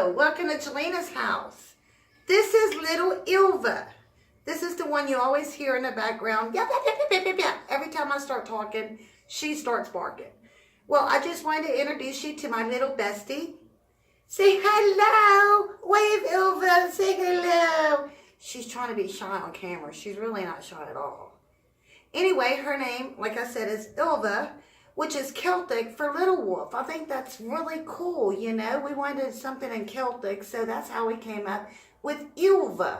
Hello, welcome to Jelina's house. This is little Ilva. This is the one you always hear in the background. Yap, yap, yap, yap, yap, yap. Every time I start talking, she starts barking. Well, I just wanted to introduce you to my little bestie. Say hello. Wave, Ilva. Say hello. She's trying to be shy on camera. She's really not shy at all. Anyway, her name, like I said, is Ilva, which is Celtic for little wolf. I think that's really cool, you know. We wanted something in Celtic, so that's how we came up with Ilva.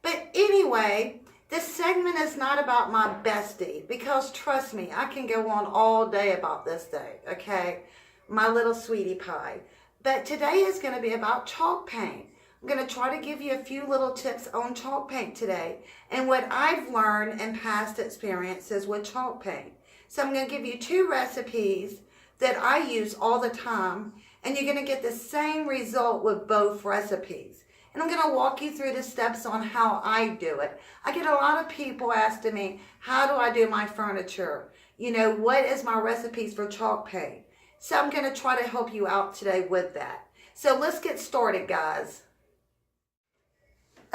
But anyway, this segment is not about my bestie, because trust me, I can go on all day about this thing, okay? My little sweetie pie. But today is going to be about chalk paint. I'm going to try to give you a few little tips on chalk paint today and what I've learned in past experiences with chalk paint. So I'm going to give you 2 recipes that I use all the time, and you're going to get the same result with both recipes. And I'm going to walk you through the steps on how I do it. I get a lot of people asking me, how do I do my furniture? You know, what is my recipes for chalk paint? So I'm going to try to help you out today with that. So let's get started, guys.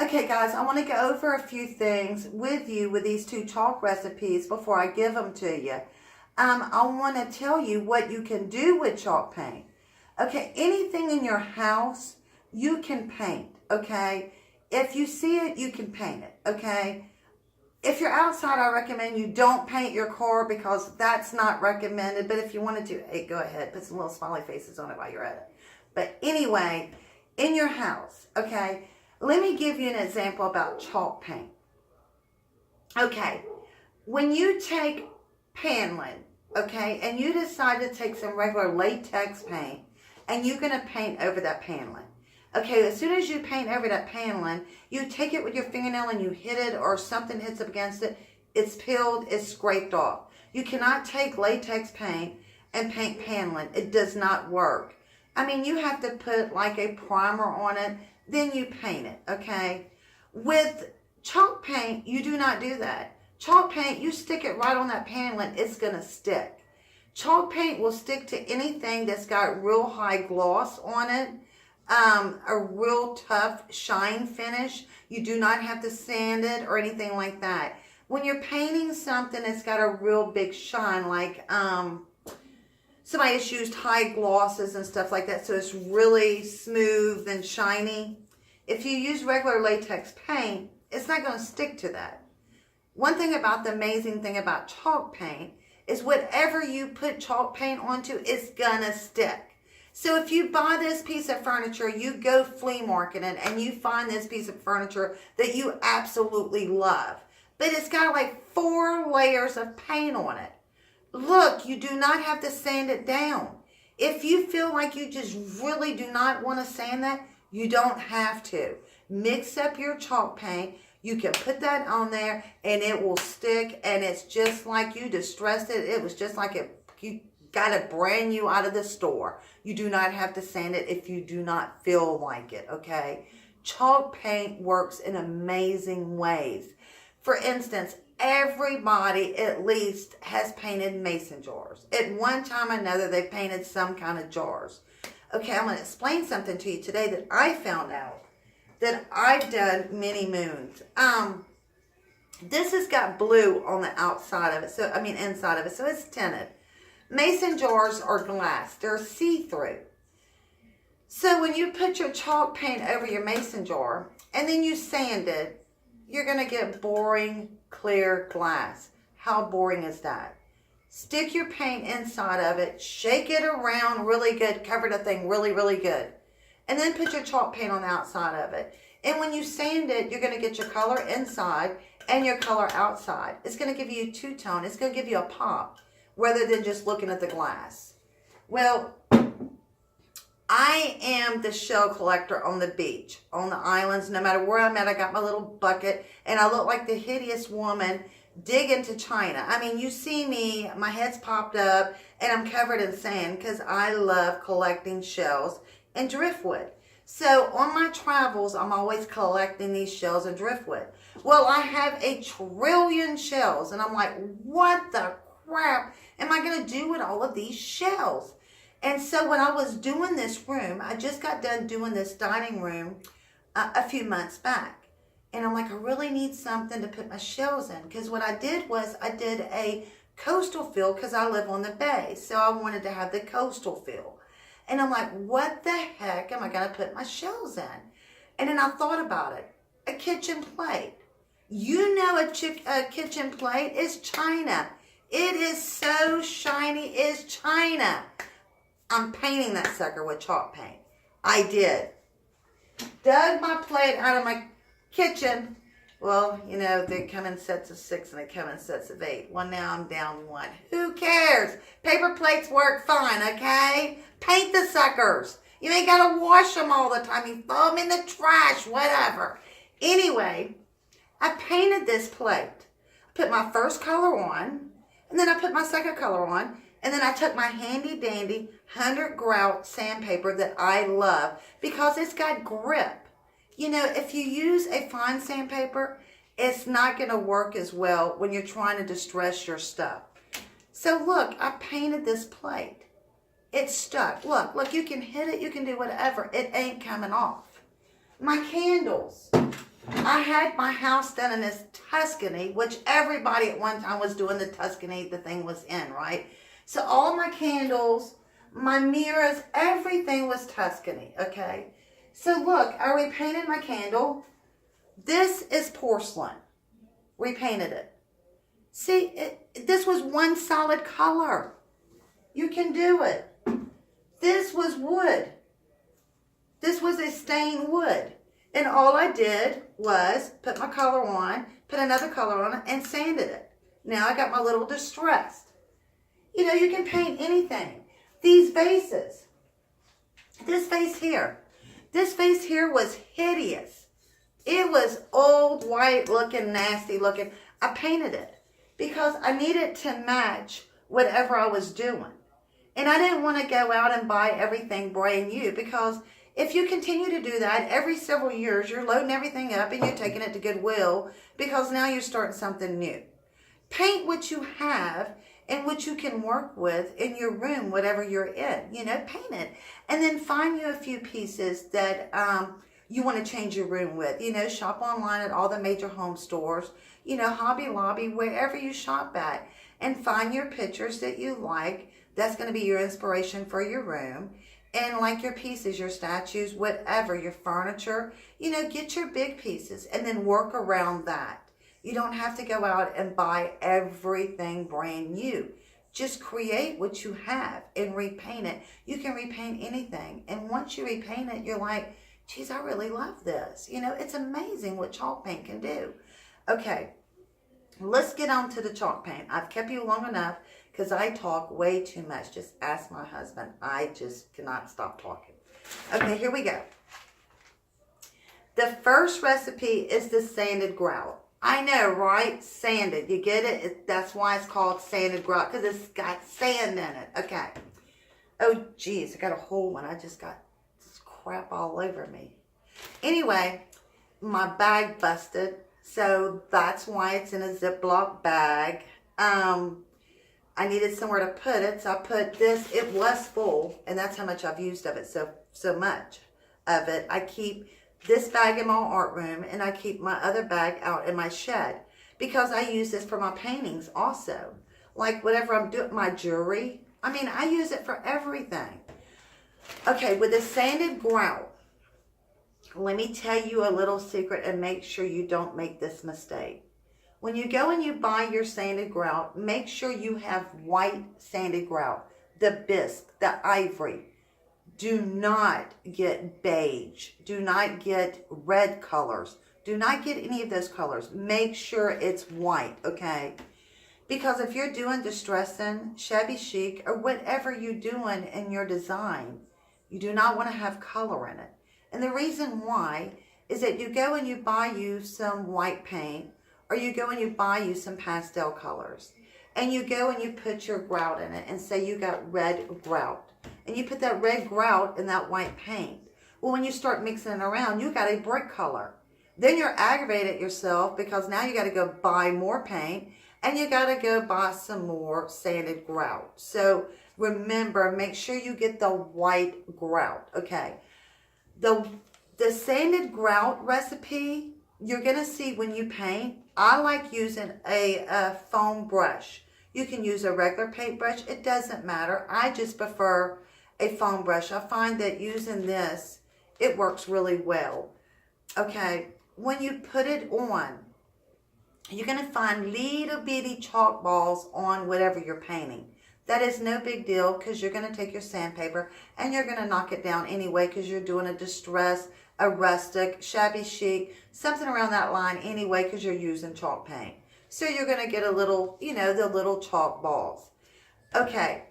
Okay, guys, I want to go over a few things with you with these 2 chalk recipes before I give them to you. I want to tell you what you can do with chalk paint. Okay, anything in your house, you can paint, okay? If you see it, you can paint it, okay? If you're outside, I recommend you don't paint your car because that's not recommended. But if you wanted to, hey, go ahead, put some little smiley faces on it while you're at it. But anyway, in your house, okay? Let me give you an example about chalk paint. Okay, when you take paneling, okay, and you decide to take some regular latex paint and you're going to paint over that paneling. Okay, as soon as you paint over that paneling, you take it with your fingernail and you hit it or something hits up against it, it's peeled, it's scraped off. You cannot take latex paint and paint paneling. It does not work. I mean, you have to put like a primer on it, then you paint it, okay? With chalk paint, you do not do that. Chalk paint, you stick it right on that paneling, it's going to stick. Chalk paint will stick to anything that's got real high gloss on it, a real tough shine finish. You do not have to sand it or anything like that. When you're painting something that's got a real big shine, like somebody has used high glosses and stuff like that, so it's really smooth and shiny. If you use regular latex paint, it's not going to stick to that. One thing about the amazing thing about chalk paint is whatever you put chalk paint onto, it's going to stick. So if you buy this piece of furniture, you go flea marketing and you find this piece of furniture that you absolutely love, but it's got like 4 layers of paint on it. Look, you do not have to sand it down. If you feel like you just really do not want to sand that, you don't have to. Mix up your chalk paint. You can put that on there and it will stick, and it's just like you distressed it. It was just like you got it brand new out of the store. You do not have to sand it if you do not feel like it, okay? Chalk paint works in amazing ways. For instance, everybody at least has painted mason jars. At one time or another, they've painted some kind of jars. Okay, I'm going to explain something to you today that I found out that I've done many moons. This has got blue on the outside of it, so I mean inside of it, so it's tinted. Mason jars are glass. They're see-through. So when you put your chalk paint over your mason jar and then you sand it, you're going to get boring, clear glass. How boring is that? Stick your paint inside of it, shake it around really good, cover the thing really, really good. And then put your chalk paint on the outside of it. And when you sand it, you're going to get your color inside and your color outside. It's going to give you a two-tone. It's going to give you a pop rather than just looking at the glass. Well, I am the shell collector on the beach, on the islands. No matter where I'm at, I got my little bucket, and I look like the hideous woman digging to China. I mean, you see me, my head's popped up, and I'm covered in sand because I love collecting shells and driftwood. So on my travels, I'm always collecting these shells and driftwood. Well, I have 1 trillion shells, and I'm like, what the crap am I going to do with all of these shells? And so when I was doing this room, I just got done doing this dining room a few months back. And I'm like, I really need something to put my shelves in. Because what I did was I did a coastal feel because I live on the bay. So I wanted to have the coastal feel. And I'm like, what the heck am I going to put my shelves in? And then I thought about it. A kitchen plate. You know a kitchen plate is china. It is so shiny, it's china. I'm painting that sucker with chalk paint. I did. Dug my plate out of my kitchen. Well, you know, they come in sets of 6 and they come in sets of 8. Well, now I'm down 1. Who cares? Paper plates work fine, okay? Paint the suckers. You ain't got to wash them all the time. You throw them in the trash, whatever. Anyway, I painted this plate. I put my first color on, and then I put my second color on, and then I took my handy dandy 100 grout sandpaper that I love because it's got grip. You know, if you use a fine sandpaper, it's not going to work as well when you're trying to distress your stuff. So look, I painted this plate. It's stuck. Look, you can hit it, you can do whatever. It ain't coming off. My candles. I had my house done in this Tuscany, which everybody at one time was doing the Tuscany, the thing was in, right? So all my candles, my mirrors, everything was Tuscany, okay? So look, I repainted my candle. This is porcelain. Repainted it. See, this was one solid color. You can do it. This was wood. This was a stained wood. And all I did was put my color on, put another color on it, and sanded it. Now I got my little distressed. You know, you can paint anything. These vases. This vase here. This vase here was hideous. It was old, white looking, nasty looking. I painted it because I needed to match whatever I was doing. And I didn't want to go out and buy everything brand new because if you continue to do that, every several years, you're loading everything up and you're taking it to Goodwill because now you're starting something new. Paint what you have and what you can work with in your room, whatever you're in. You know, paint it. And then find you a few pieces that you want to change your room with. You know, shop online at all the major home stores. You know, Hobby Lobby, wherever you shop at. And find your pictures that you like. That's going to be your inspiration for your room. And like your pieces, your statues, whatever, your furniture, you know, get your big pieces and then work around that. You don't have to go out and buy everything brand new. Just create what you have and repaint it. You can repaint anything. And once you repaint it, you're like, geez, I really love this. You know, it's amazing what chalk paint can do. Okay, let's get on to the chalk paint. I've kept you long enough because I talk way too much. Just ask my husband. I just cannot stop talking. Okay, here we go. The first recipe is the sanded grout. I know, right? Sanded. You get it? That's why it's called sanded grout, because it's got sand in it. Okay. Oh, geez. I got a whole one. I just got this crap all over me. Anyway, my bag busted. So that's why it's in a Ziploc bag. I needed somewhere to put it, so I put this. It was full, and that's how much I've used of it, so much of it. I keep this bag in my art room, and I keep my other bag out in my shed because I use this for my paintings also. Like whatever I'm doing, my jewelry. I mean, I use it for everything. Okay, with the sanded grout, let me tell you a little secret and make sure you don't make this mistake. When you go and you buy your sanded grout, make sure you have white sanded grout, the bisque, the ivory. Do not get beige. Do not get red colors. Do not get any of those colors. Make sure it's white, okay? Because if you're doing distressing, shabby chic, or whatever you're doing in your design, you do not want to have color in it. And the reason why is that you go and you buy you some white paint, or you go and you buy you some pastel colors, and you go and you put your grout in it and say you got red grout, and you put that red grout in that white paint. Well, when you start mixing it around, you got a brick color. Then you're aggravated at yourself because now you got to go buy more paint and you got to go buy some more sanded grout. So Remember, make sure you get the white grout, okay? The sanded grout recipe, you're going to see when you paint, I like using a foam brush. You can use a regular paintbrush. It doesn't matter. I just prefer a foam brush. I find that using this, it works really well. Okay, when you put it on, you're going to find little bitty chalk balls on whatever you're painting. That is no big deal because you're going to take your sandpaper and you're going to knock it down anyway because you're doing a distress, a rustic, shabby chic, something around that line anyway because you're using chalk paint. So you're going to get a little, you know, the little chalk balls. Okay,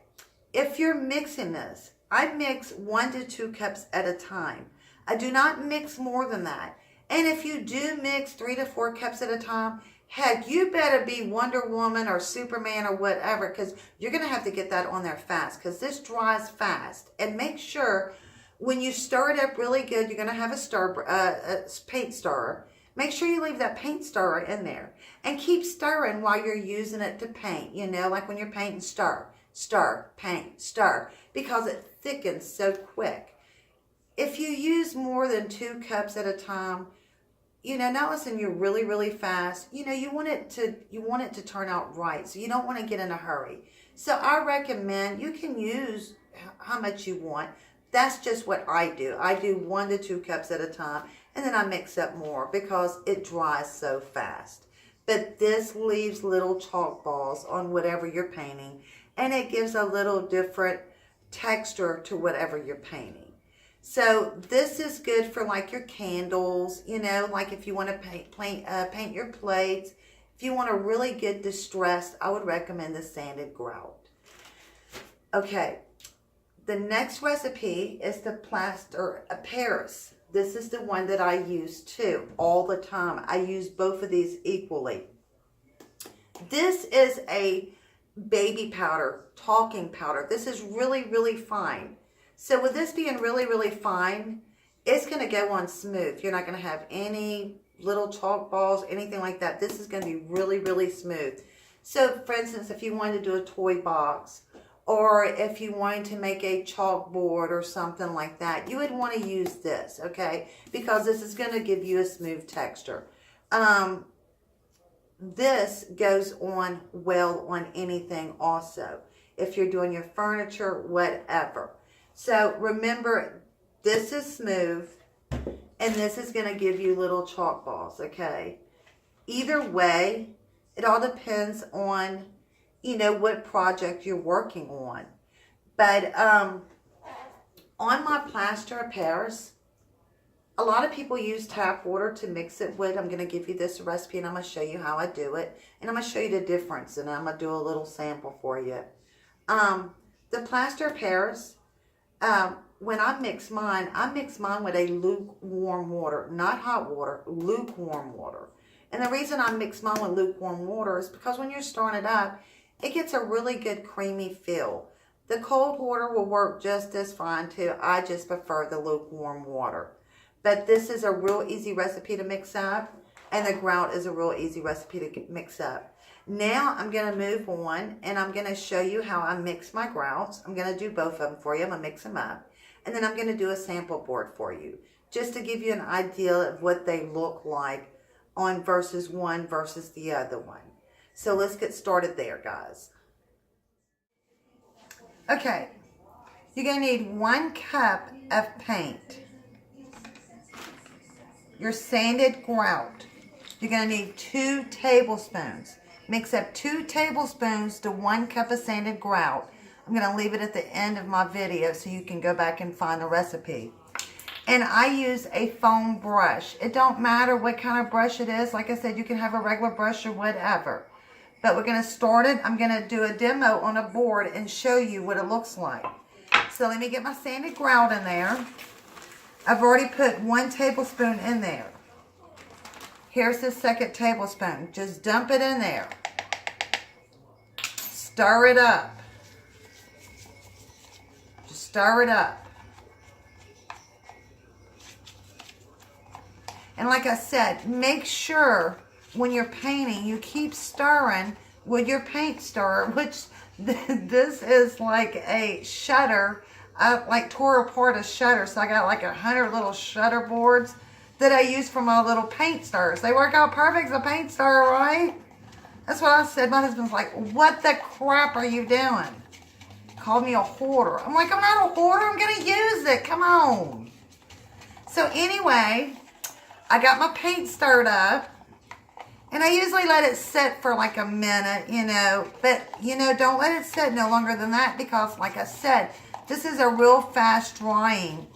if you're mixing this, I mix 1 to 2 cups at a time. I do not mix more than that. And if you do mix 3 to 4 cups at a time, heck, you better be Wonder Woman or Superman or whatever, because you're going to have to get that on there fast because this dries fast. And make sure when you stir it up really good, you're going to have a paint stirrer. Make sure you leave that paint stirrer in there and keep stirring while you're using it to paint. You know, like when you're painting, stir, stir, paint, stir, because it thickens so quick. If you use more than 2 cups at a time, you know, now listen, you're really, really fast. You know, you want it to turn out right. So you don't want to get in a hurry. So I recommend you can use how much you want. That's just what I do. I do 1 to 2 cups at a time, and then I mix up more because it dries so fast. But this leaves little chalk balls on whatever you're painting, and it gives a little different texture to whatever you're painting. So this is good for like your candles, you know, like if you want to paint your plates. If you want a really good distress, I would recommend the sanded grout. Okay, the next recipe is the plaster of Paris. This is the one that I use too all the time. I use both of these equally. This is a baby powder, talking powder. This is really, really fine. So with this being really, really fine, it's going to go on smooth. You're not going to have any little chalk balls, anything like that. This is going to be really, really smooth. So for instance, if you wanted to do a toy box, or if you wanted to make a chalkboard or something like that, you would want to use this, okay? Because this is going to give you a smooth texture. This goes on well on anything also. If you're doing your furniture, whatever. So remember, this is smooth, and this is going to give you little chalk balls, okay? Either way, it all depends on, you know, what project you're working on. But on my plaster of Paris, a lot of people use tap water to mix it with. I'm going to give you this recipe, and I'm going to show you how I do it. And I'm going to show you the difference, and I'm going to do a little sample for you. The plaster of Paris, when I mix mine with a lukewarm water, not hot water, lukewarm water. And the reason I mix mine with lukewarm water is because when you're stirring it up, it gets a really good creamy feel. The cold water will work just as fine too. I just prefer the lukewarm water. But this is a real easy recipe to mix up, and the grout is a real easy recipe to mix up. Now I'm going to move on, and I'm going to show you how I mix my grouts. I'm going to do both of them for you. I'm going to mix them up. And then I'm going to do a sample board for you, just to give you an idea of what they look like on one versus the other one. So let's get started there, guys. Okay, you're going to need 1 cup of paint. Your sanded grout. You're going to need 2 tablespoons. Mix up 2 tablespoons to 1 cup of sanded grout. I'm going to leave it at the end of my video so you can go back and find the recipe. And I use a foam brush. It don't matter what kind of brush it is. Like I said, you can have a regular brush or whatever. But we're going to start it. I'm going to do a demo on a board and show you what it looks like. So let me get my sanded grout in there. I've already put 1 tablespoon in there. Here's the 2nd tablespoon. Just dump it in there. Stir it up. Just stir it up. And like I said, make sure when you're painting, you keep stirring with your paint stirrer, which This is like a shutter. I like tore apart a shutter, so I got like 100 little shutter boards that I use for my little paint stars. They work out perfect as a paint star, right? That's what I said. My husband's like, what the crap are you doing? Called me a hoarder. I'm like, I'm not a hoarder. I'm going to use it. Come on. So anyway, I got my paint stirred up. And I usually let it sit for like a minute, But, don't let it sit no longer than that because, like I said, this is a real fast drying.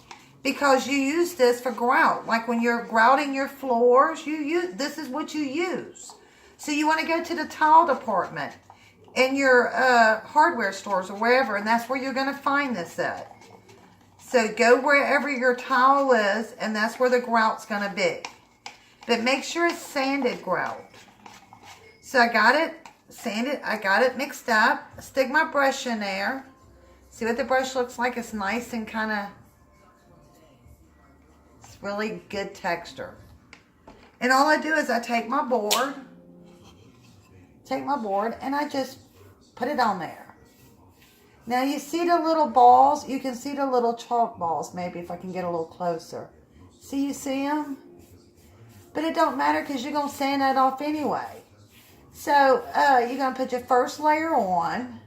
Because you use this for grout. Like when you're grouting your floors, this is what you use. So you want to go to the tile department in your hardware stores or wherever, and that's where you're going to find this at. So go wherever your tile is, and that's where the grout's going to be. But make sure it's sanded grout. So I got it sanded. I got it mixed up. Stick my brush in there. See what the brush looks like? It's nice and kind of, it's really good texture. And all I do is I take my board, and I just put it on there. Now you see the little balls? You can see the little chalk balls, maybe if I can get a little closer. You see them? But it don't matter because you're going to sand that off anyway. So you're going to put your first layer on.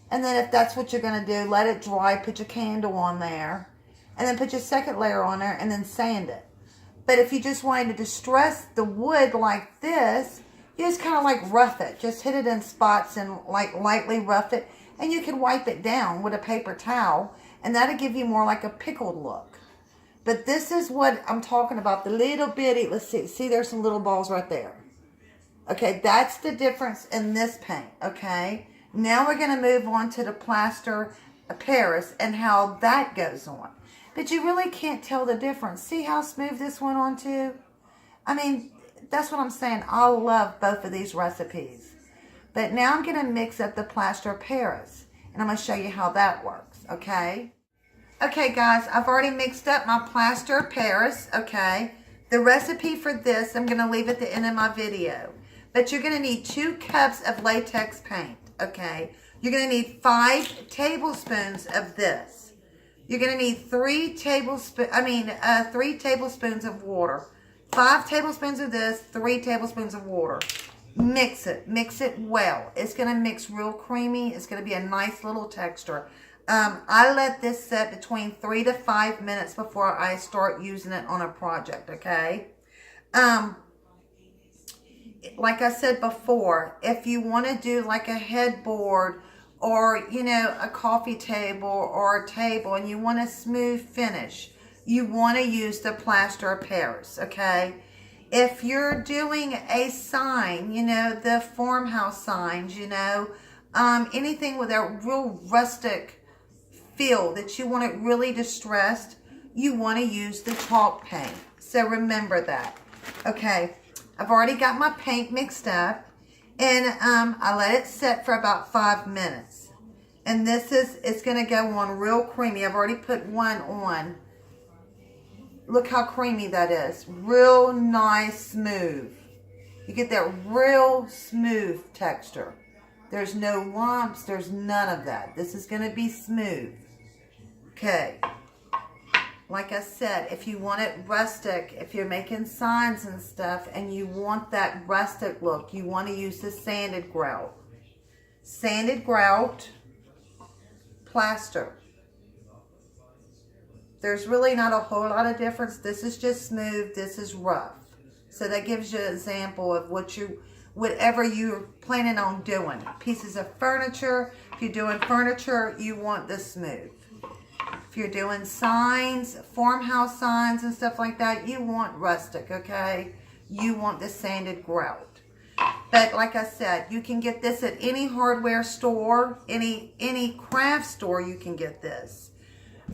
And then if that's what you're going to do, let it dry, put your candle on there. And then put your second layer on there and then sand it. But if you just wanted to distress the wood like this, you just kind of like rough it. Just hit it in spots and like lightly rough it. And you can wipe it down with a paper towel. And that'll give you more like a pickled look. But this is what I'm talking about. The little bitty, let's see. See, there's some little balls right there. Okay, that's the difference in this paint, okay? Now we're going to move on to the plaster of Paris and how that goes on. But you really can't tell the difference. See how smooth this went on too? I mean, that's what I'm saying. I love both of these recipes. But now I'm going to mix up the plaster of Paris. And I'm going to show you how that works, okay? Okay, guys, I've already mixed up my plaster of Paris, okay? The recipe for this, I'm going to leave at the end of my video. But you're going to need 2 cups of latex paint, okay? You're going to need 5 tablespoons of this. You're going to need 3 tablespoons of water. 5 tablespoons of this, 3 tablespoons of water. Mix it well. It's going to mix real creamy. It's going to be a nice little texture. I let this set between 3 to 5 minutes before I start using it on a project, okay? Like I said before, if you want to do like a headboard or, a coffee table or a table and you want a smooth finish, you want to use the plaster of Paris, okay? If you're doing a sign, the farmhouse signs, anything with a real rustic feel that you want it really distressed, you want to use the chalk paint. So remember that. Okay, I've already got my paint mixed up, and I let it set for about 5 minutes. And it's going to go on real creamy. I've already put one on. Look how creamy that is. Real nice, smooth. You get that real smooth texture. There's no lumps. There's none of that. This is going to be smooth. Okay. Like I said, if you want it rustic, if you're making signs and stuff and you want that rustic look, you want to use the sanded grout. Sanded grout, plaster. There's really not a whole lot of difference. This is just smooth. This is rough. So that gives you an example of whatever you're planning on doing. Pieces of furniture. If you're doing furniture, you want the smooth. If you're doing signs, farmhouse signs and stuff like that, you want rustic, okay? You want the sanded grout. But like I said, you can get this at any hardware store, any craft store you can get this.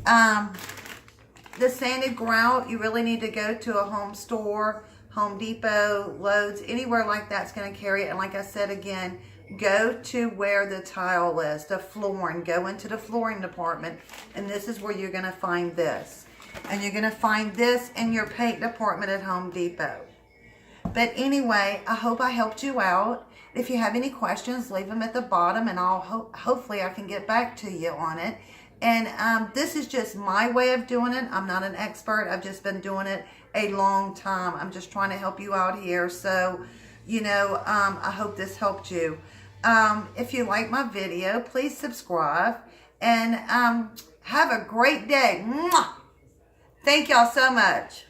The sanded grout, you really need to go to a home store, Home Depot, Lowe's, anywhere like that's going to carry it. And like I said again, go to where the tile is, the flooring. Go into the flooring department, and this is where you're going to find this. And you're going to find this in your paint department at Home Depot. But anyway, I hope I helped you out. If you have any questions, leave them at the bottom, and hopefully I can get back to you on it. And this is just my way of doing it. I'm not an expert. I've just been doing it a long time. I'm just trying to help you out here. So, I hope this helped you. If you like my video, please subscribe. And have a great day. Mwah! Thank y'all so much.